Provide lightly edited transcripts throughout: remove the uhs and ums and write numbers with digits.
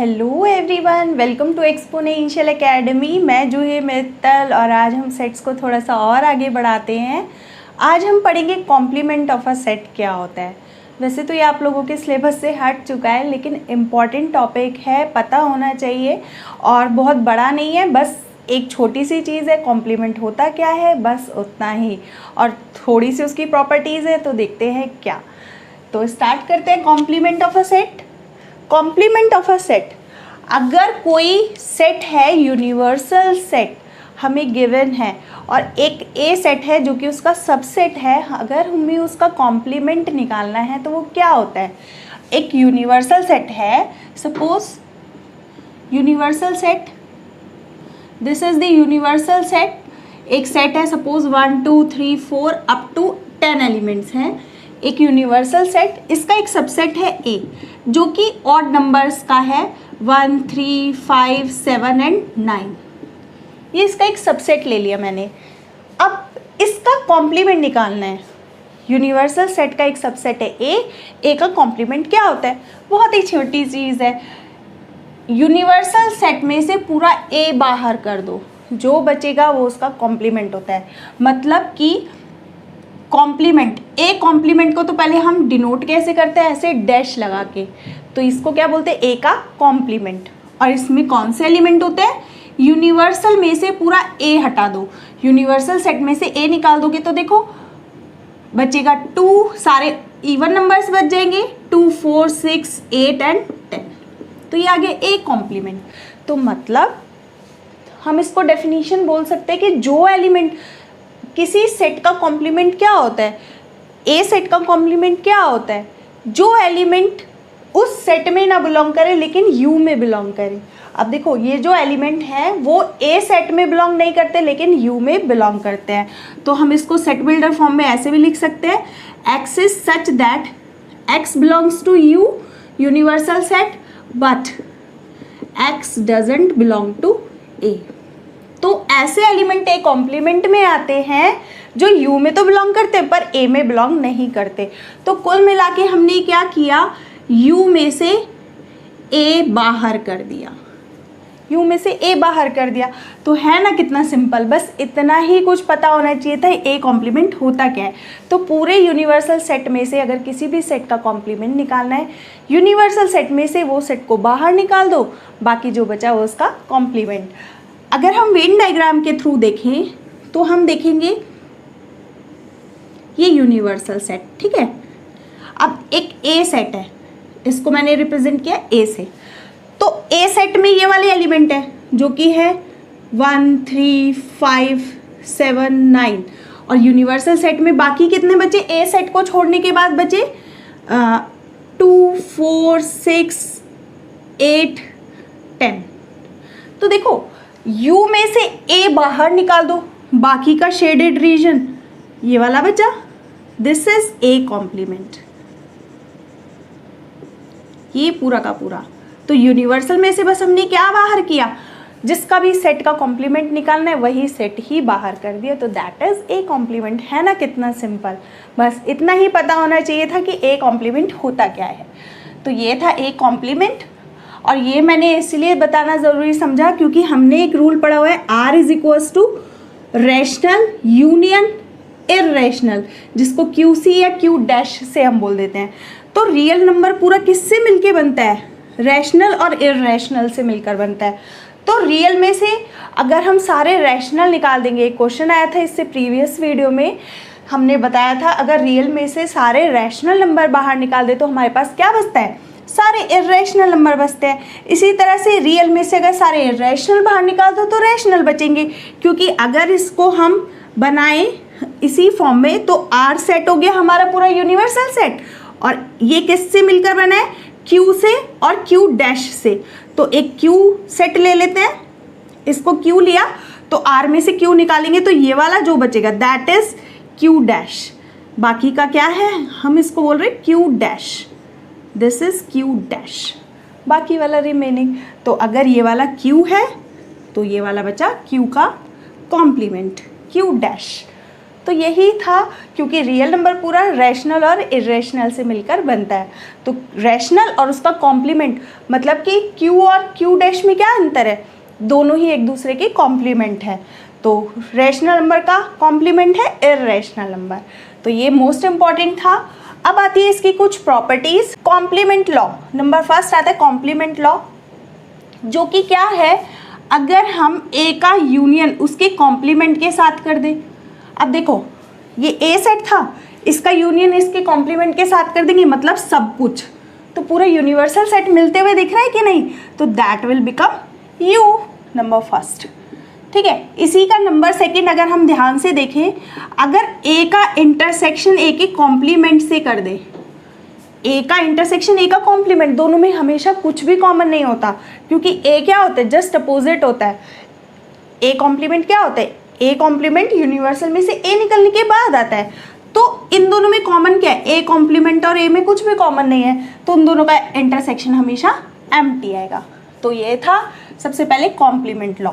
Hello everyone, welcome to exponential academy. मैं जूही मित्तल और आज हम सेट्स को थोड़ा सा और आगे बढ़ाते हैं। आज हम पढ़ेंगे कॉम्प्लीमेंट ऑफ अ सेट क्या होता है। वैसे तो ये आप लोगों के सिलेबस से हट चुका है, लेकिन इम्पॉर्टेंट टॉपिक है, पता होना चाहिए और बहुत बड़ा नहीं है, बस एक छोटी सी चीज़ है। कॉम्प्लीमेंट होता क्या है, बस उतना ही, और थोड़ी सी उसकी प्रॉपर्टीज़ है, तो देखते हैं क्या। तो स्टार्ट करते हैं complement of a set. Complement of a set, अगर कोई सेट है, यूनिवर्सल सेट हमें गिवन है और एक ए सेट है जो कि उसका सबसेट है, अगर हमें उसका कॉम्प्लीमेंट निकालना है तो वो क्या होता है। एक यूनिवर्सल सेट है, suppose universal set, this is the universal set. एक सेट है, सपोज 1 2 3 4 अप टू 10 एलिमेंट्स हैं, एक यूनिवर्सल सेट। इसका एक सबसेट है ए जो कि ऑड नंबर्स का है, 1 3 5 7 एंड 9। ये इसका एक सबसेट ले लिया मैंने। अब इसका कॉम्प्लीमेंट निकालना है। यूनिवर्सल सेट का एक सबसेट है ए का कॉम्प्लीमेंट क्या होता है, बहुत ही छोटी चीज़ है। यूनिवर्सल सेट में से पूरा ए बाहर कर दो, जो बचेगा वो उसका कॉम्प्लीमेंट होता है। मतलब कि कॉम्प्लीमेंट, ए कॉम्प्लीमेंट को तो पहले हम डिनोट कैसे करते हैं, ऐसे डैश लगा के, तो इसको क्या बोलते हैं, ए का कॉम्प्लीमेंट। और इसमें कौन से एलिमेंट होते हैं, यूनिवर्सल में से पूरा ए हटा दो, यूनिवर्सल सेट में से ए निकाल दोगे तो देखो बचेगा 2, सारे इवन नंबर्स बच जाएंगे, 2 4 6 8 एंड 10। तो ये आ गया ए कॉम्प्लीमेंट। तो मतलब हम इसको डेफिनेशन बोल सकते हैं कि जो एलिमेंट किसी सेट का कॉम्प्लीमेंट क्या होता है, ए सेट का कॉम्प्लीमेंट क्या होता है, जो एलिमेंट उस सेट में ना बिलोंग करे लेकिन यू में बिलोंग करे। अब देखो ये जो एलिमेंट है वो ए सेट में बिलोंग नहीं करते लेकिन यू में बिलोंग करते हैं। तो हम इसको सेट बिल्डर फॉर्म में ऐसे भी लिख सकते हैं, X is such that X belongs to U universal set but X doesn't belong to A. तो ऐसे एलिमेंट ए कॉम्प्लीमेंट में आते हैं जो यू में तो बिलोंग करते हैं पर ए में बिलोंग नहीं करते। तो कुल मिला के हमने क्या किया, यू में से ए बाहर कर दिया, यू में से ए बाहर कर दिया। तो है ना कितना सिंपल, बस इतना ही कुछ पता होना चाहिए था ए कॉम्प्लीमेंट होता क्या है। तो पूरे यूनिवर्सल सेट में से अगर किसी भी सेट का कॉम्प्लीमेंट निकालना है, यूनिवर्सल सेट में से वो सेट को बाहर निकाल दो, बाकी जो बचा वो उसका कॉम्प्लीमेंट। अगर हम वेन डायग्राम के थ्रू देखें तो हम देखेंगे ये यूनिवर्सल सेट, ठीक है। अब एक ए सेट है, इसको मैंने रिप्रेजेंट किया ए से। तो ए सेट में ये वाले एलिमेंट है जो कि है 1 3 5 7 9, और यूनिवर्सल सेट में बाकी कितने बचे, ए सेट को छोड़ने के बाद बचे 2 4 6 8 10। तो देखो U में से A बाहर निकाल दो, बाकी का शेडेड रीजन ये वाला बचा, दिस इज A कॉम्प्लीमेंट, ये पूरा का पूरा। तो यूनिवर्सल में से बस हमने क्या बाहर किया, जिसका भी सेट का कॉम्प्लीमेंट निकालना है वही सेट ही बाहर कर दिया, तो दैट इज A कॉम्प्लीमेंट। है ना कितना सिंपल, बस इतना ही पता होना चाहिए था कि A कॉम्प्लीमेंट होता क्या है। तो ये था A कॉम्प्लीमेंट, और ये मैंने इसलिए बताना ज़रूरी समझा क्योंकि हमने एक रूल पढ़ा हुआ है, R is equals to rational union irrational, जिसको QC या Q डैश से हम बोल देते हैं। तो रियल नंबर पूरा किससे मिलके बनता है, रैशनल और इर्रेशनल से मिलकर बनता है। तो रियल में से अगर हम सारे रैशनल निकाल देंगे, एक क्वेश्चन आया था इससे प्रीवियस वीडियो में, हमने बताया था अगर रियल में से सारे रैशनल नंबर बाहर निकाल दे तो हमारे पास क्या बचता है, सारे इर्रेशनल नंबर बचते हैं। इसी तरह से रियल में से अगर सारे इर्रेशनल बाहर निकाल दो तो रैशनल बचेंगे, क्योंकि अगर इसको हम बनाएं इसी फॉर्म में तो R सेट हो गया हमारा पूरा यूनिवर्सल सेट, और ये किससे मिलकर बना है, Q से और Q डैश से। तो एक Q सेट ले लेते हैं, इसको Q लिया तो R में से Q निकालेंगे तो ये वाला जो बचेगा दैट इज Q डैश, बाकी का क्या है हम इसको बोल रहे हैं Q dash, this is Q dash, बाकी वाला रिमेनिंग। तो अगर ये वाला Q है तो ये वाला बचा Q का कॉम्प्लीमेंट Q डैश। तो यही था, क्योंकि रियल नंबर पूरा रैशनल और इरेशनल से मिलकर बनता है। तो रैशनल और उसका कॉम्प्लीमेंट, मतलब कि क्यू और क्यू डैश में क्या अंतर है, दोनों ही एक दूसरे के कॉम्प्लीमेंट है। तो रैशनल नंबर का कॉम्प्लीमेंट है इरेशनल नंबर। तो ये मोस्ट इम्पॉर्टेंट था। अब आती है इसकी कुछ properties. Complement law, number first आता है कॉम्प्लीमेंट लॉ, जो कि क्या है, अगर हम ए का यूनियन उसके कॉम्प्लीमेंट के साथ कर दें। अब देखो ये ए सेट था, इसका यूनियन इसके कॉम्प्लीमेंट के साथ कर देंगे, मतलब सब कुछ, तो पूरा यूनिवर्सल सेट मिलते हुए दिख रहा है कि नहीं, तो that will become you, number first. ठीक है, इसी का नंबर सेकंड अगर हम ध्यान से देखें, अगर ए का इंटरसेक्शन ए के कॉम्प्लीमेंट से कर दे, ए का इंटरसेक्शन ए का कॉम्प्लीमेंट, दोनों में हमेशा कुछ भी कॉमन नहीं होता, क्योंकि ए क्या होता है, जस्ट अपोजिट होता है। ए कॉम्प्लीमेंट क्या होता है, ए कॉम्प्लीमेंट यूनिवर्सल में से ए निकलने के बाद आता है। तो इन दोनों में कॉमन क्या है, ए कॉम्प्लीमेंट और ए में कुछ भी कॉमन नहीं है, तो उन दोनों का इंटरसेक्शन हमेशा एम्प्टी आएगा। तो ये था सबसे पहले complement law.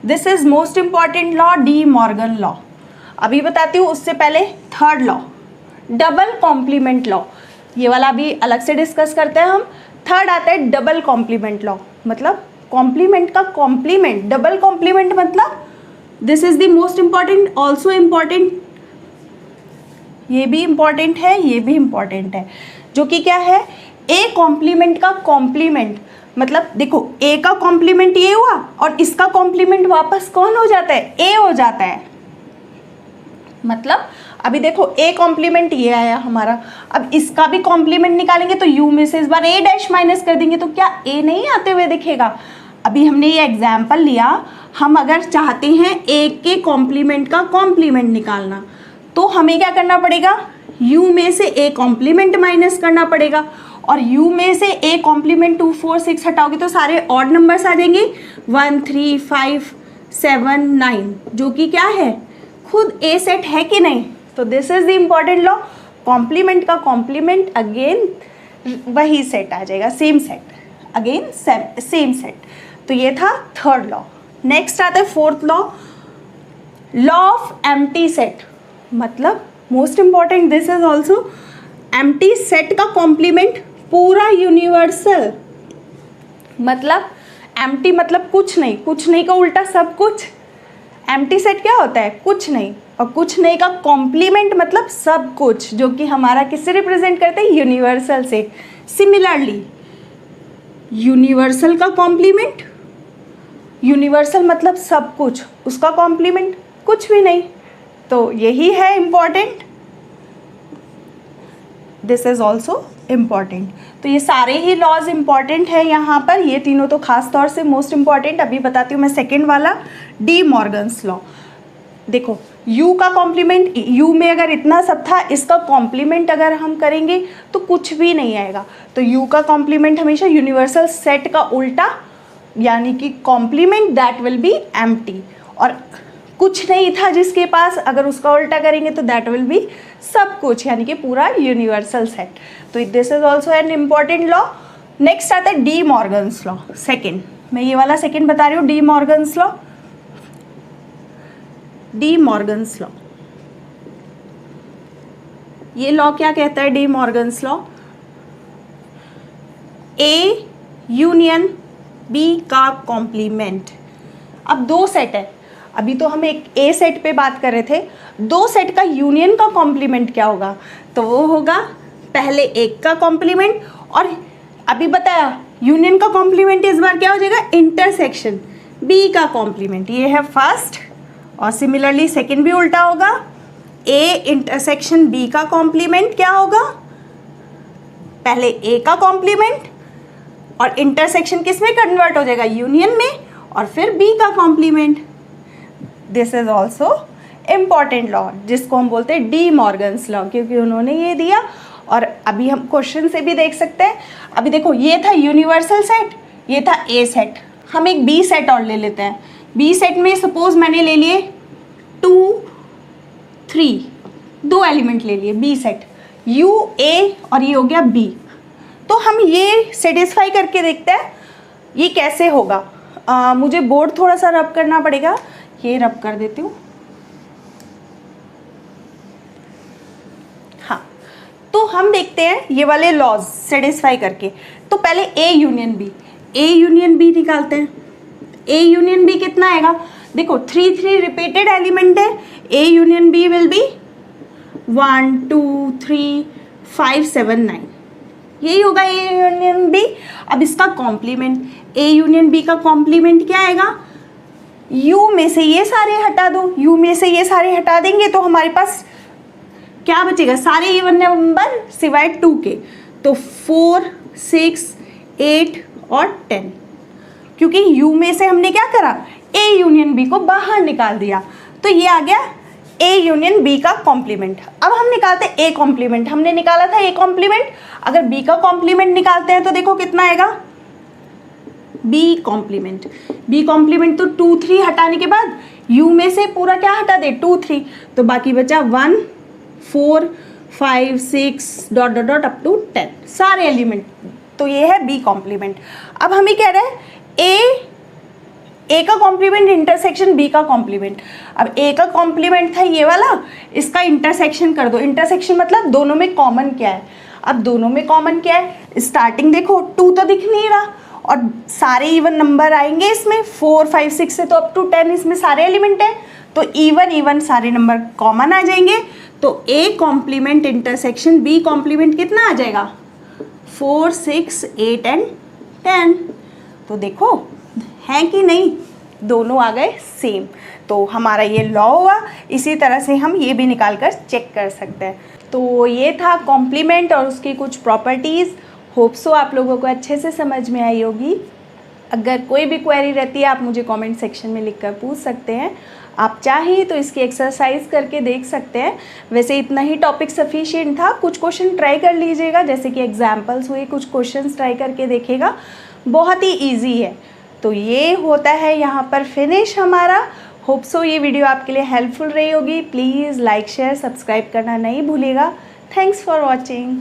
This is most important law, de Morgan law. अभी बताती हूँ, उससे पहले third law, double complement law. ये वाला अभी अलग से डिस्कस करते हैं हम। थर्ड आता है डबल कॉम्प्लीमेंट लॉ, मतलब कॉम्प्लीमेंट का कॉम्प्लीमेंट, डबल कॉम्प्लीमेंट मतलब this is the most important, also important, ये भी इंपॉर्टेंट है, ये भी इंपॉर्टेंट है, जो कि क्या है, ए कॉम्प्लीमेंट का कॉम्प्लीमेंट, मतलब देखो ए का कॉम्प्लीमेंट ये हुआ और इसका कॉम्प्लीमेंट वापस कौन हो जाता है, ए हो जाता है। मतलब अभी देखो ए कॉम्प्लीमेंट ये आया हमारा, अब इसका भी कॉम्प्लीमेंट निकालेंगे तो यू में से इस बार ए डैश माइनस कर देंगे, तो क्या ए नहीं आते हुए दिखेगा। अभी हमने ये एग्जाम्पल लिया, हम अगर चाहते हैं ए के कॉम्प्लीमेंट का कॉम्प्लीमेंट निकालना, तो हमें क्या करना पड़ेगा, u में से a कॉम्प्लीमेंट माइनस करना पड़ेगा, और u में से a कॉम्प्लीमेंट 2 4 6 हटाओगे तो सारे ऑड नंबर्स आ जाएंगे, 1 3 5 7 9, जो कि क्या है, खुद a सेट है कि नहीं। तो this is the important law, complement का कॉम्प्लीमेंट अगेन वही सेट आ जाएगा, same set, again same set. तो ये था थर्ड लॉ। नेक्स्ट आता है fourth law, law of empty set, मतलब most important, this is also empty set का कॉम्प्लीमेंट पूरा यूनिवर्सल, मतलब एम्प्टी मतलब कुछ नहीं, कुछ नहीं का उल्टा सब कुछ। एम्प्टी सेट क्या होता है, कुछ नहीं, और कुछ नहीं का कॉम्प्लीमेंट मतलब सब कुछ, जो कि हमारा किससे रिप्रेजेंट करते हैं, यूनिवर्सल से। सिमिलरली यूनिवर्सल का कॉम्प्लीमेंट, यूनिवर्सल मतलब सब कुछ, उसका कॉम्प्लीमेंट कुछ भी नहीं, तो यही है important, this is also important. तो ये सारे ही लॉज इम्पॉर्टेंट है यहाँ पर, ये तीनों तो खास तौर से मोस्ट इम्पॉर्टेंट। अभी बताती हूँ मैं सेकेंड वाला, डी मॉर्गन्स लॉ। देखो u का कॉम्प्लीमेंट, u में अगर इतना सब था, इसका कॉम्प्लीमेंट अगर हम करेंगे तो कुछ भी नहीं आएगा, तो u का कॉम्प्लीमेंट हमेशा यूनिवर्सल सेट का उल्टा, यानी कि complement that will be empty, और कुछ नहीं था जिसके पास, अगर उसका उल्टा करेंगे तो दैट विल बी सब कुछ, यानी कि पूरा यूनिवर्सल सेट। तो this is also an important law. Next आता है डी मॉर्गन्स लॉ, सेकेंड, मैं ये वाला सेकेंड बता रही हूँ, de Morgan's law. De Morgan's law, ये लॉ क्या कहता है, de Morgan's law, A union B का कॉम्प्लीमेंट। अब दो सेट है, अभी तो हम एक ए सेट पे बात कर रहे थे, दो सेट का यूनियन का कॉम्प्लीमेंट क्या होगा, तो वो होगा पहले एक का कॉम्प्लीमेंट, और अभी बताया यूनियन का कॉम्प्लीमेंट इस बार क्या हो जाएगा, इंटरसेक्शन बी का कॉम्प्लीमेंट, ये है फर्स्ट, और सिमिलरली सेकेंड भी उल्टा होगा, ए इंटरसेक्शन बी का कॉम्प्लीमेंट क्या होगा, पहले ए का कॉम्प्लीमेंट और इंटरसेक्शन किस में कन्वर्ट हो जाएगा, यूनियन में, और फिर बी का complement. This is also important law, जिसको हम बोलते हैं डी मॉर्गन्स लॉ, क्योंकि उन्होंने ये दिया, और अभी हम क्वेश्चन से भी देख सकते हैं। अभी देखो ये था यूनिवर्सल सेट, ये था ए सेट, हम एक बी सेट और ले लेते हैं। बी सेट में सपोज मैंने ले लिए 2 3, दो एलिमेंट ले लिए बी सेट, यू ए और ये हो गया बी। तो हम ये सेटिस्फाई करके देखते हैं ये कैसे होगा। मुझे बोर्ड थोड़ा सा रब करना पड़ेगा, ये रब कर देती हूँ। तो हम देखते हैं ये वाले लॉज सेटिस्फाई करके। तो पहले ए यूनियन बी निकालते हैं। ए यूनियन बी कितना आएगा, देखो 3 3 रिपीटेड एलिमेंट है, A union B will be 1 2 3 5 7 9, यही होगा ए यूनियन बी। अब इसका कॉम्प्लीमेंट, ए यूनियन बी का कॉम्प्लीमेंट क्या आएगा, यू में से ये सारे हटा दो, यू में से ये सारे हटा देंगे तो हमारे पास क्या बचेगा, सारे इवन नंबर सिवाय 2 के, तो 4 6 8 और 10, क्योंकि u में से हमने क्या करा, a यूनियन b को बाहर निकाल दिया, तो ये आ गया a यूनियन b का कॉम्प्लीमेंट। अब हम निकालते हैं a कॉम्प्लीमेंट, हमने निकाला था a कॉम्प्लीमेंट, अगर b का कॉम्प्लीमेंट निकालते हैं तो देखो कितना आएगा, b कॉम्प्लीमेंट तो 2 3 हटाने के बाद u में से पूरा क्या हटा दे, 2 3, तो बाकी बचा 1 4 5 6 dot dot dot up to 10 सारे एलिमेंट, तो ये है बी कॉम्प्लीमेंट। अब हमें कह रहे हैं ए का कॉम्प्लीमेंट इंटरसेक्शन बी का कॉम्प्लीमेंट। अब ए का कॉम्प्लीमेंट था ये वाला, इसका इंटरसेक्शन कर दो, इंटरसेक्शन मतलब दोनों में कॉमन क्या है। अब दोनों में कॉमन क्या है, स्टार्टिंग देखो 2 तो दिख नहीं रहा और सारे इवन नंबर आएंगे इसमें, 4 5 6 से तो अप टू 10 इसमें सारे एलिमेंट है, तो इवन सारे नंबर कॉमन आ जाएंगे, तो A complement intersection B complement कितना आ जाएगा, 4 6 8 एंड 10। तो देखो है कि नहीं, दोनों आ गए सेम, तो हमारा ये लॉ हुआ। इसी तरह से हम ये भी निकाल कर चेक कर सकते हैं। तो ये था कॉम्प्लीमेंट और उसकी कुछ प्रॉपर्टीज़। होप सो आप लोगों को अच्छे से समझ में आई होगी। अगर कोई भी क्वेरी रहती है आप मुझे कमेंट सेक्शन में लिखकर पूछ सकते हैं। आप चाहें तो इसकी एक्सरसाइज करके देख सकते हैं। वैसे इतना ही टॉपिक सफिशिएंट था, कुछ क्वेश्चन ट्राई कर लीजिएगा, जैसे कि एग्जाम्पल्स हुए, कुछ क्वेश्चंस ट्राई करके देखिएगा, बहुत ही इजी है। तो ये होता है यहाँ पर फिनिश हमारा। होप सो ये वीडियो आपके लिए हेल्पफुल रही होगी। प्लीज़ लाइक शेयर सब्सक्राइब करना नहीं भूलिएगा। Thanks for watching.